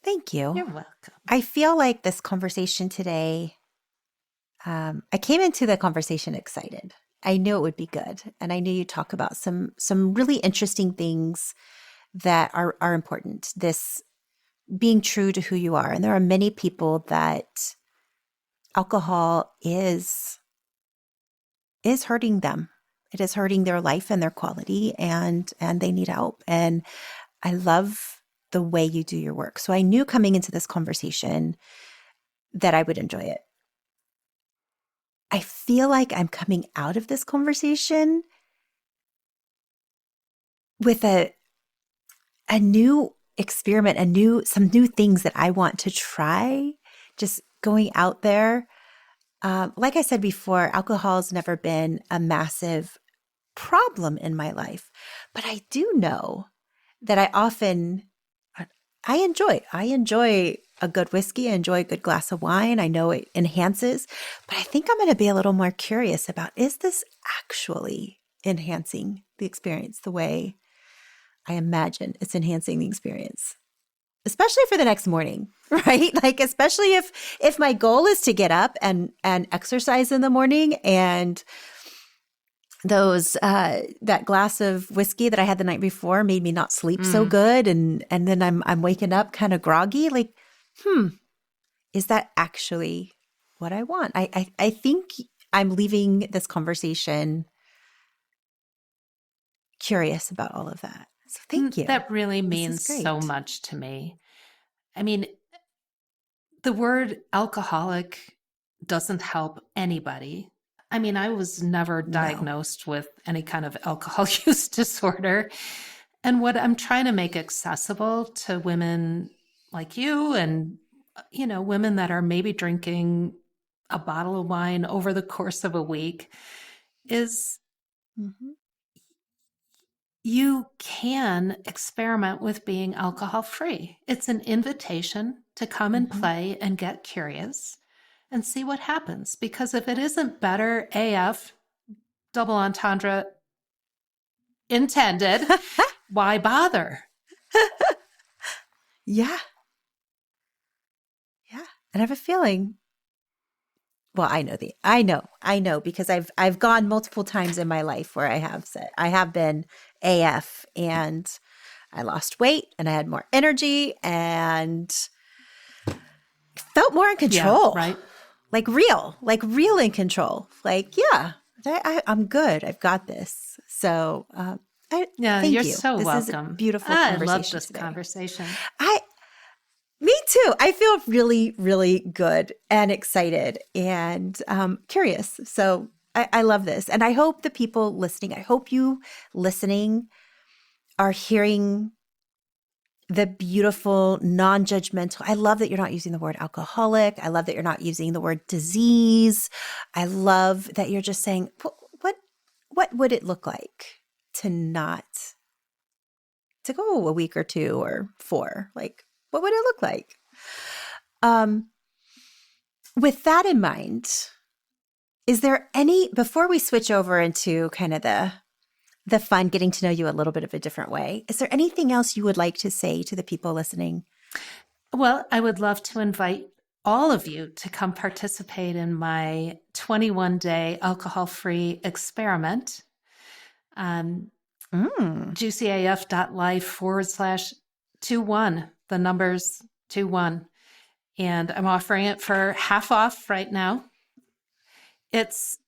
Thank you. You're welcome. I feel like this conversation today, I came into the conversation excited. I knew it would be good. And I knew you'd talk about some really interesting things that are important. This being true to who you are. And there are many people that alcohol is hurting them. It is hurting their life and their quality, and they need help. And I love the way you do your work. So I knew coming into this conversation that I would enjoy it. I feel like I'm coming out of this conversation with a new experiment, some new things that I want to try, just going out there. Like I said before, alcohol has never been a massive problem in my life, but I do know that I enjoy a good whiskey. I enjoy a good glass of wine. I know it enhances, but I think I'm going to be a little more curious about, is this actually enhancing the experience the way I imagine it's enhancing the experience? Especially for the next morning, right? Like, especially if my goal is to get up and exercise in the morning, and that glass of whiskey that I had the night before made me not sleep so good, and then I'm waking up kind of groggy. Like, is that actually what I want? I think I'm leaving this conversation curious about all of that. So thank you. That really This is means so great. much to me. I mean, the word alcoholic doesn't help anybody. I mean, I was never No. diagnosed with any kind of alcohol use disorder. And what I'm trying to make accessible to women like you and, women that are maybe drinking a bottle of wine over the course of a week is Mhm. you can experiment with being alcohol free. It's an invitation to come and Mhm. play and get curious and see what happens. Because if it isn't better AF, double entendre intended, why bother? Yeah. Yeah. And I have a feeling, well, I know because I've gone multiple times in my life where I have been AF, and I lost weight and I had more energy and felt more in Yeah, control. right. Like real in control. Like, yeah, I'm good. I've got this. So, Yeah, thank you're you. so This is a welcome. beautiful I love conversation this today. conversation. Me too. I feel really, really good and excited and curious. So I love this. And I hope the people listening, I hope you listening are hearing the beautiful, non-judgmental. I love that you're not using the word alcoholic. I love that you're not using the word disease. I love that you're just saying, what would it look like to not, to go a week or two or four? Like, what would it look like? Um, with that in mind, is there any, before we switch over into kind of the fun, getting to know you a little bit of a different way, is there anything else you would like to say to the people listening? Well, I would love to invite all of you to come participate in my 21-day alcohol-free experiment. juicyaf.life/21, the numbers 21. And I'm offering it for half off right now. It's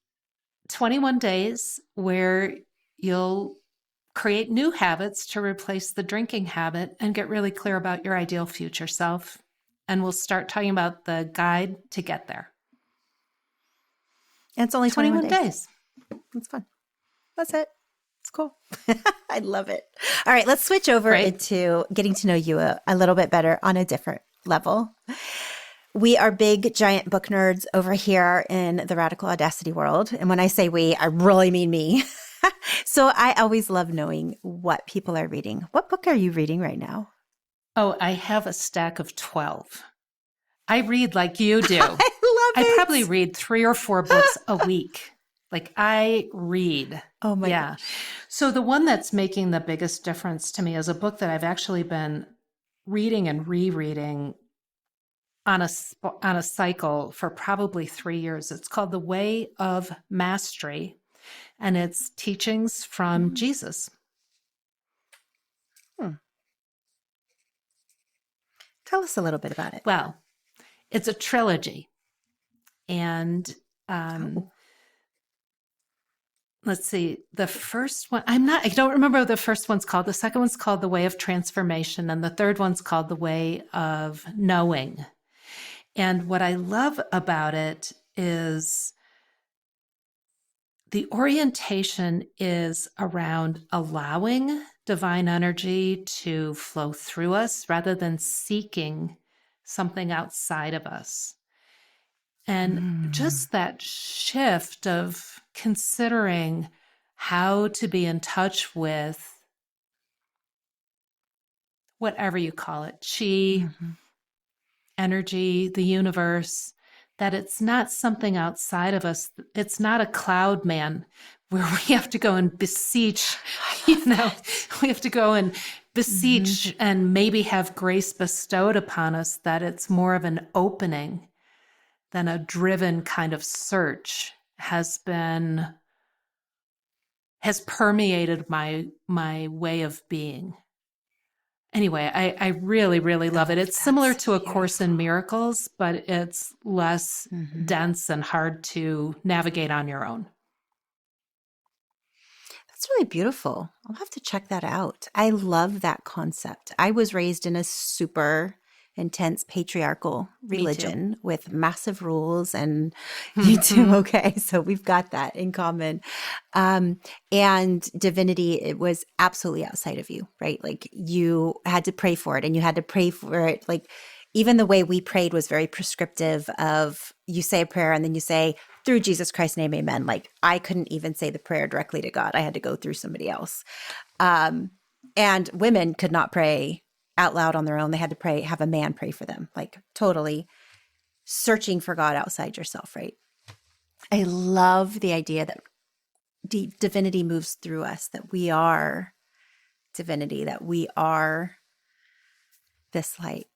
21 days where you'll create new habits to replace the drinking habit and get really clear about your ideal future self. And we'll start talking about the guide to get there. And it's only 21 days. days. That's fun. That's it. It's cool. I love it. All right, let's switch over into getting to know you a little bit better on a different level. We are big, giant book nerds over here in the Radical Audacity world. And when I say we, I really mean me. So I always love knowing what people are reading. What book are you reading right now? Oh, I have a stack of 12. I read like you do. I love it. I probably read 3 or 4 books a week. Like I read. Oh my Yeah. gosh. So the one that's making the biggest difference to me is a book that I've actually been reading and rereading on a cycle for probably 3 years. It's called The Way of Mastery, and it's teachings from Jesus. Hmm. Tell us a little bit about it. Well, it's a trilogy, and Oh. let's see, the first one, I don't remember what the first one's called. The second one's called The Way of Transformation, and the third one's called The Way of Knowing. And what I love about it is the orientation is around allowing divine energy to flow through us rather than seeking something outside of us. And just that shift of considering how to be in touch with whatever you call it, chi, energy, the universe, that it's not something outside of us. It's not a cloud man where we have to go and beseech, we have to go and beseech and maybe have grace bestowed upon us, that it's more of an opening than a driven kind of search has permeated my way of being. Anyway, I really, really love it. It's similar to A Course in Miracles, but it's less dense and hard to navigate on your own. That's really beautiful. I'll have to check that out. I love that concept. I was raised in a super intense patriarchal religion with massive rules, and you too. Okay, so we've got that in common. And divinity, it was absolutely outside of you, right? Like you had to pray for it, and you had to pray for it. Like even the way we prayed was very prescriptive of you say a prayer and then you say, through Jesus Christ's name, amen. Like I couldn't even say the prayer directly to God. I had to go through somebody else. And women could not pray out loud on their own. They had to have a man pray for them, like totally searching for God outside yourself, right? I love the idea that divinity moves through us, that we are divinity, that we are this light.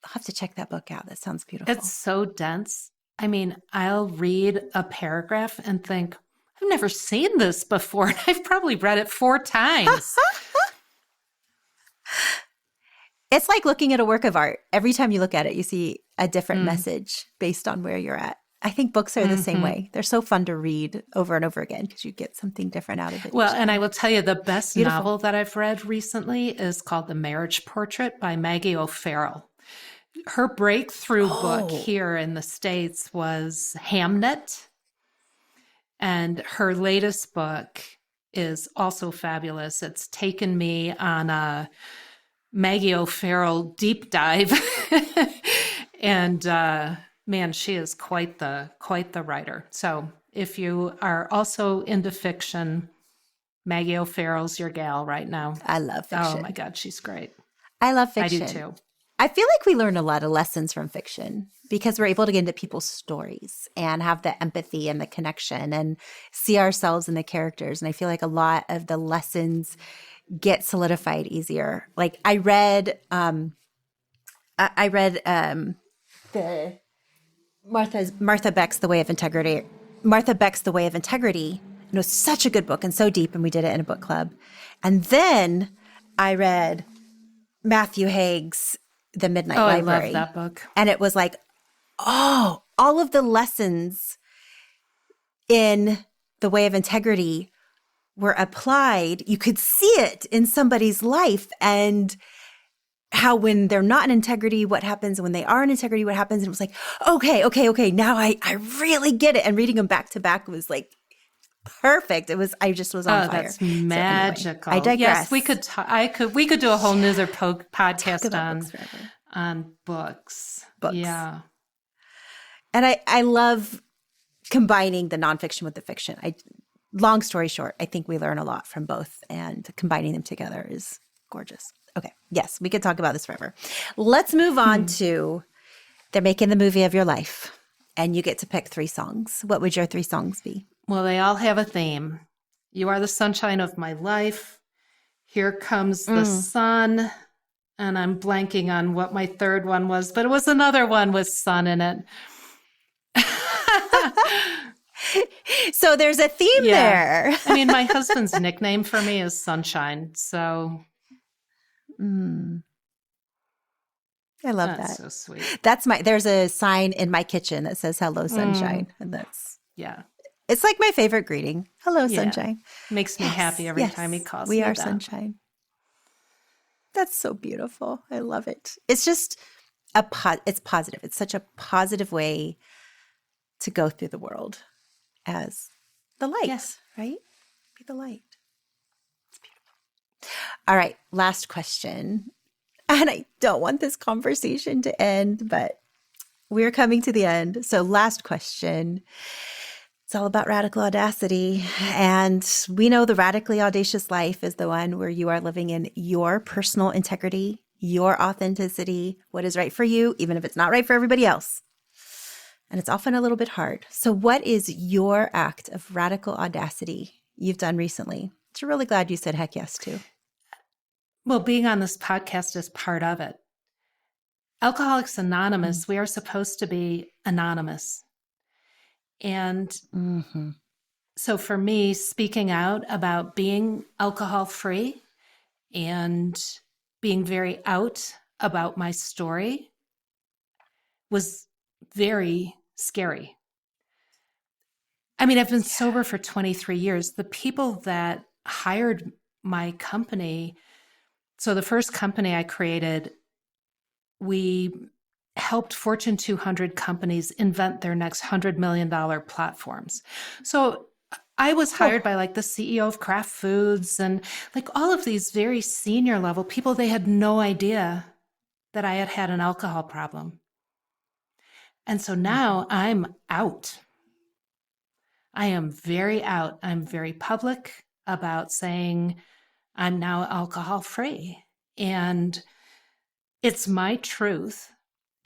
I'll have to check that book out. That sounds beautiful. It's so dense. I mean, I'll read a paragraph and think, I've never seen this before. And I've probably read it 4 times. It's like looking at a work of art. Every time you look at it, you see a different message based on where you're at. I think books are the same way. They're so fun to read over and over again because you get something different out of it. Well, and I will tell you, the best novel that I've read recently is called The Marriage Portrait by Maggie O'Farrell. Her breakthrough book here in the States was Hamnet. And her latest book is also fabulous. It's taken me on a Maggie O'Farrell deep dive. And man, she is quite the writer. So if you are also into fiction, Maggie O'Farrell's your gal right now. I love fiction. Oh my God, she's great. I love fiction. I do too. I feel like we learn a lot of lessons from fiction because we're able to get into people's stories and have the empathy and the connection and see ourselves in the characters. And I feel like a lot of the lessons get solidified easier. Like I read the Martha Beck's The Way of Integrity. Martha Beck's The Way of Integrity. It was such a good book and so deep, and we did it in a book club. And then I read Matthew Haig's The Midnight Library. I love that book. And it was like, all of the lessons in The Way of Integrity were applied. You could see it in somebody's life, and how when they're not in integrity, what happens, when they are in integrity, what happens. And it was like, okay. Now I really get it. And reading them back to back was like perfect. I just was on fire. That's magical. So anyway, I digress. Yes, we could do a whole nother podcast on books. Yeah. And I love combining the nonfiction with the fiction. Long story short, I think we learn a lot from both, and combining them together is gorgeous. Okay. Yes, we could talk about this forever. Let's move on to they're making the movie of your life, and you get to pick 3 songs. What would your 3 songs be? Well, they all have a theme. You are the sunshine of my life. Here comes the sun. And I'm blanking on what my third one was, but it was another one with sun in it. So there's a theme there. I mean, my husband's nickname for me is Sunshine. So I love that's that. so sweet. There's a sign in my kitchen that says hello, sunshine. And it's like my favorite greeting. Hello, sunshine. Makes me happy every time he calls me We are that. sunshine. That's so beautiful. I love it. It's just it's positive. It's such a positive way to go through the world as the light, right? Be the light. It's beautiful. All right, last question. And I don't want this conversation to end, but we're coming to the end. So last question. It's all about radical audacity. And we know the radically audacious life is the one where you are living in your personal integrity, your authenticity, what is right for you, even if it's not right for everybody else. And it's often a little bit hard. So what is your act of radical audacity you've done recently that you're really glad you said heck yes to? Well, being on this podcast is part of it. Alcoholics Anonymous, we are supposed to be anonymous. And so for me, speaking out about being alcohol-free and being very out about my story was very scary. I mean, I've been sober for 23 years. The people that hired my company, so the first company I created, we helped Fortune 200 companies invent their next $100 million platforms. So I was hired by like the CEO of Kraft Foods and like all of these very senior level people. They had no idea that I had had an alcohol problem. And so now I'm out. I am very out. I'm very public about saying I'm now alcohol free. And it's my truth.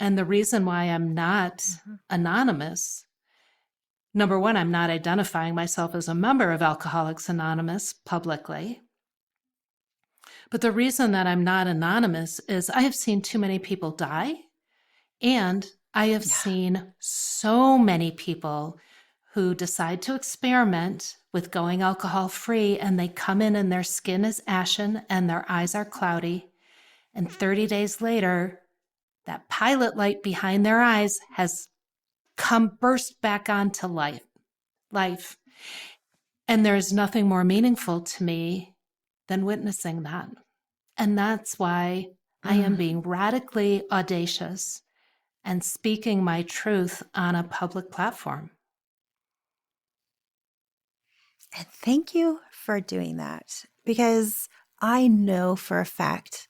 And the reason why I'm not anonymous, number one, I'm not identifying myself as a member of Alcoholics Anonymous publicly. But the reason that I'm not anonymous is I have seen too many people die. And I have seen so many people who decide to experiment with going alcohol free, and they come in and their skin is ashen and their eyes are cloudy. And 30 days later, that pilot light behind their eyes has burst back onto life. And there's nothing more meaningful to me than witnessing that. And that's why I am being radically audacious and speaking my truth on a public platform. And thank you for doing that, because I know for a fact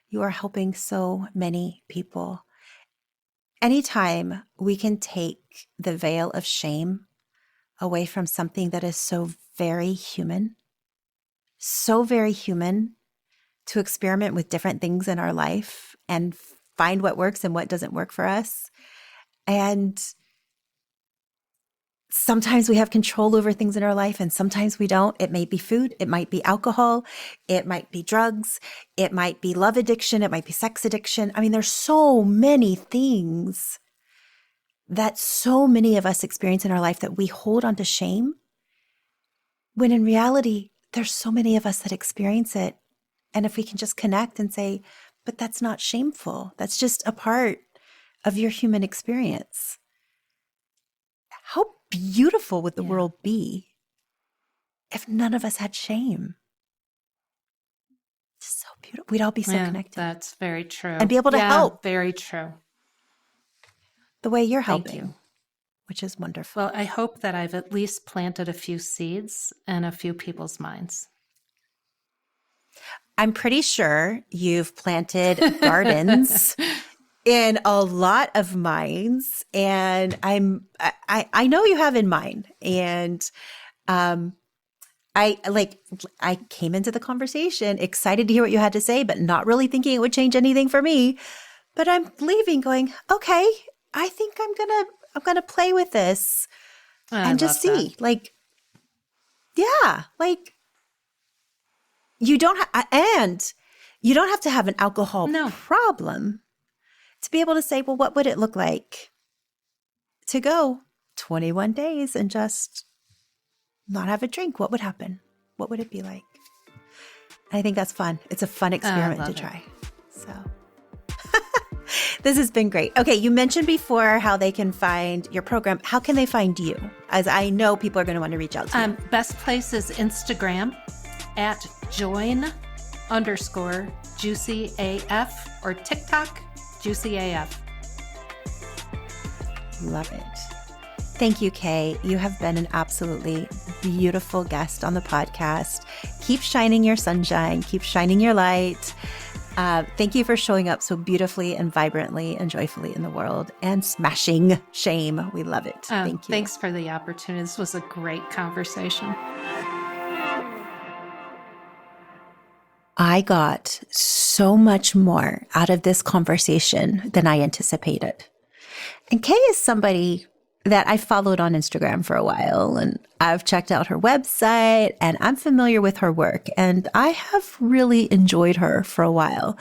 you are helping so many people. Anytime we can take the veil of shame away from something that is so very human to experiment with different things in our life and find what works and what doesn't work for us. And sometimes we have control over things in our life and sometimes we don't. It may be food. It might be alcohol. It might be drugs. It might be love addiction. It might be sex addiction. I mean, there's so many things that so many of us experience in our life that we hold onto shame, when in reality, there's so many of us that experience it. And if we can just connect and say, but that's not shameful. That's just a part of your human experience. How beautiful would the world be if none of us had shame? It's so beautiful. We'd all be so connected. That's very true. And be able to help. Very true. The way you're helping, Thank you. Which is wonderful. Well, I hope that I've at least planted a few seeds in a few people's minds. I'm pretty sure you've planted gardens in a lot of minds, and I know you have in mind. And I came into the conversation excited to hear what you had to say, but not really thinking it would change anything for me. But I'm leaving going, okay, I think I'm gonna play with this and just see. Like, Yeah. Like you don't and you don't have to have an alcohol problem to be able to say, well, what would it look like to go 21 days and just not have a drink? What would happen? What would it be like? I think that's fun. It's a fun experiment to try. So this has been great. Okay, you mentioned before how they can find your program. How can they find you? As I know people are going to want to reach out to you. Best place is Instagram at join_juicyAF or TikTok juicyAF. Love it. Thank you, Kay. You have been an absolutely beautiful guest on the podcast. Keep shining your sunshine. Keep shining your light. Thank you for showing up so beautifully and vibrantly and joyfully in the world and smashing shame. We love it. Thank you. Thanks for the opportunity. This was a great conversation. I got so much more out of this conversation than I anticipated. And Kay is somebody that I followed on Instagram for a while, and I've checked out her website, and I'm familiar with her work, and I have really enjoyed her for a while.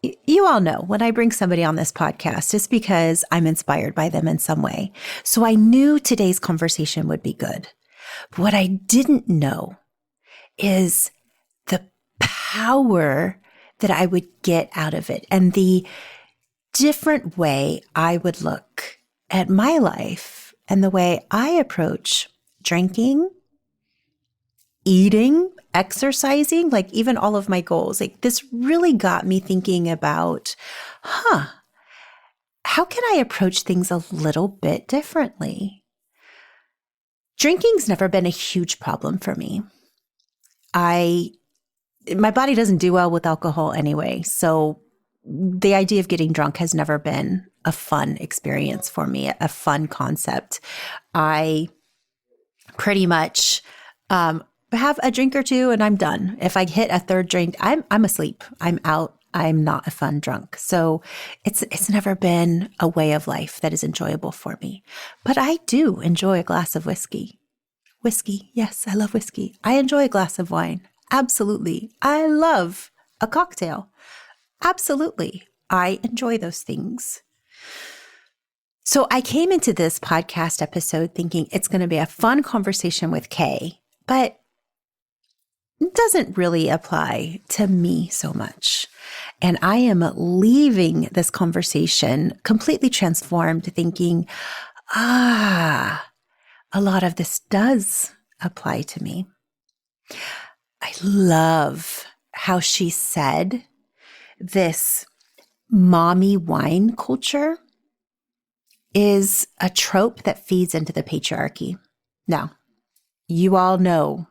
You all know when I bring somebody on this podcast, it's because I'm inspired by them in some way. So I knew today's conversation would be good. But what I didn't know is the power that I would get out of it and the different way I would look at my life and the way I approach drinking, eating, exercising, like even all of my goals. Like this really got me thinking about, how can I approach things a little bit differently? Drinking's never been a huge problem for me. My body doesn't do well with alcohol anyway, so the idea of getting drunk has never been a fun experience for me, a fun concept. I pretty much have a drink or two and I'm done. If I hit a third drink, I'm asleep. I'm out. I'm not a fun drunk. So it's never been a way of life that is enjoyable for me. But I do enjoy a glass of whiskey. Whiskey, yes, I love whiskey. I enjoy a glass of wine. Absolutely. I love a cocktail. Absolutely. I enjoy those things. So I came into this podcast episode thinking it's going to be a fun conversation with Kay, but it doesn't really apply to me so much. And I am leaving this conversation completely transformed, thinking, a lot of this does apply to me. I love how she said this mommy wine culture is a trope that feeds into the patriarchy. Now, you all know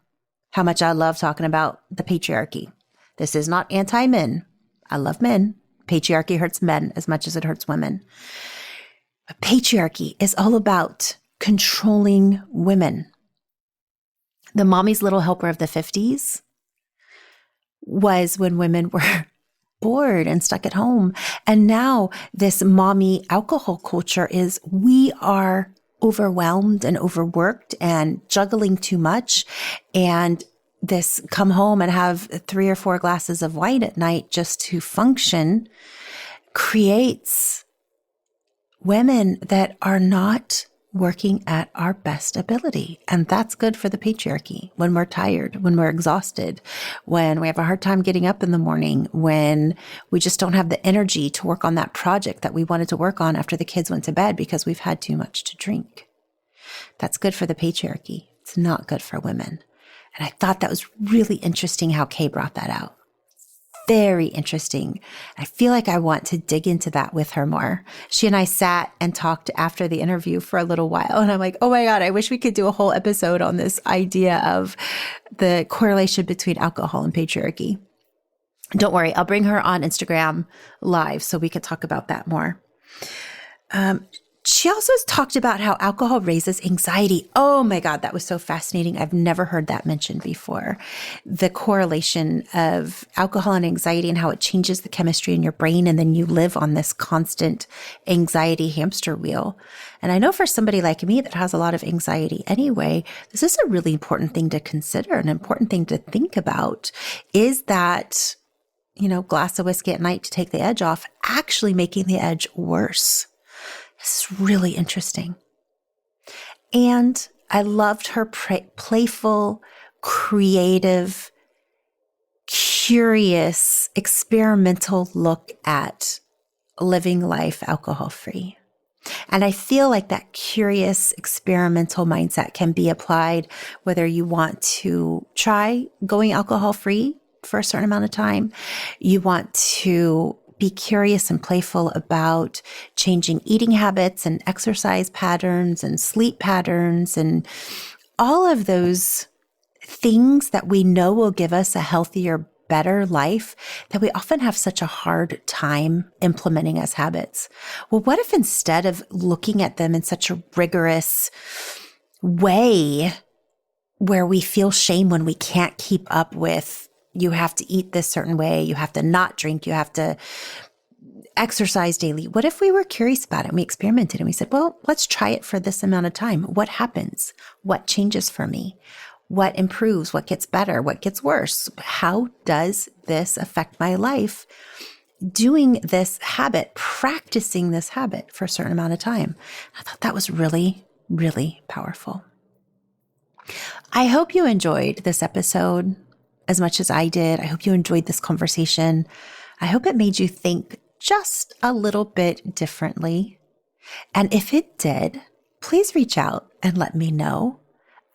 how much I love talking about the patriarchy. This is not anti-men. I love men. Patriarchy hurts men as much as it hurts women. But patriarchy is all about controlling women. The mommy's little helper of the 50s was when women were bored and stuck at home. And now this mommy alcohol culture is we are overwhelmed and overworked and juggling too much. And this come home and have 3 or 4 glasses of wine at night just to function creates women that are not working at our best ability. And that's good for the patriarchy when we're tired, when we're exhausted, when we have a hard time getting up in the morning, when we just don't have the energy to work on that project that we wanted to work on after the kids went to bed because we've had too much to drink. That's good for the patriarchy. It's not good for women. And I thought that was really interesting how Kay brought that out. Very interesting. I feel like I want to dig into that with her more. She and I sat and talked after the interview for a little while. And I'm like, oh my God, I wish we could do a whole episode on this idea of the correlation between alcohol and patriarchy. Don't worry, I'll bring her on Instagram live so we could talk about that more. She also talked about how alcohol raises anxiety. Oh my God, that was so fascinating. I've never heard that mentioned before. The correlation of alcohol and anxiety and how it changes the chemistry in your brain. And then you live on this constant anxiety hamster wheel. And I know for somebody like me that has a lot of anxiety anyway, this is a really important thing to consider, an important thing to think about is that, glass of whiskey at night to take the edge off, actually making the edge worse. This is really interesting. And I loved her playful, creative, curious, experimental look at living life alcohol-free. And I feel like that curious, experimental mindset can be applied whether you want to try going alcohol-free for a certain amount of time, you want to be curious and playful about changing eating habits and exercise patterns and sleep patterns and all of those things that we know will give us a healthier, better life that we often have such a hard time implementing as habits. Well, what if instead of looking at them in such a rigorous way where we feel shame when we can't keep up with you have to eat this certain way, you have to not drink, you have to exercise daily. What if we were curious about it and we experimented and we said, well, let's try it for this amount of time. What happens? What changes for me? What improves? What gets better? What gets worse? How does this affect my life? Doing this habit, practicing this habit for a certain amount of time. I thought that was really, really powerful. I hope you enjoyed this episode as much as I did. I hope you enjoyed this conversation. I hope it made you think just a little bit differently. And if it did, please reach out and let me know.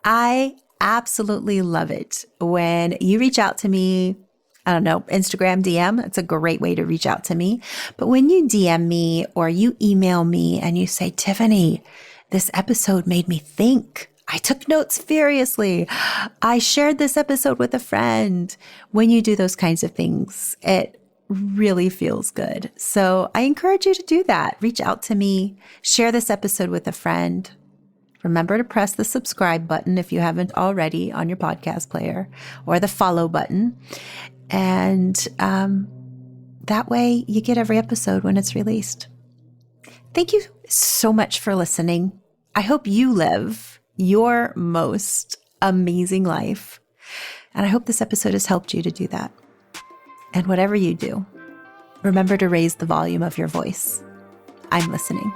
I absolutely love it when you reach out to me. I don't know, Instagram DM. It's a great way to reach out to me. But when you DM me or you email me and you say, Tiffany, this episode made me think. I took notes furiously. I shared this episode with a friend. When you do those kinds of things, it really feels good. So I encourage you to do that. Reach out to me, share this episode with a friend. Remember to press the subscribe button if you haven't already on your podcast player, or the follow button. And that way you get every episode when it's released. Thank you so much for listening. I hope you live your most amazing life. And I hope this episode has helped you to do that. And whatever you do, remember to raise the volume of your voice. I'm listening.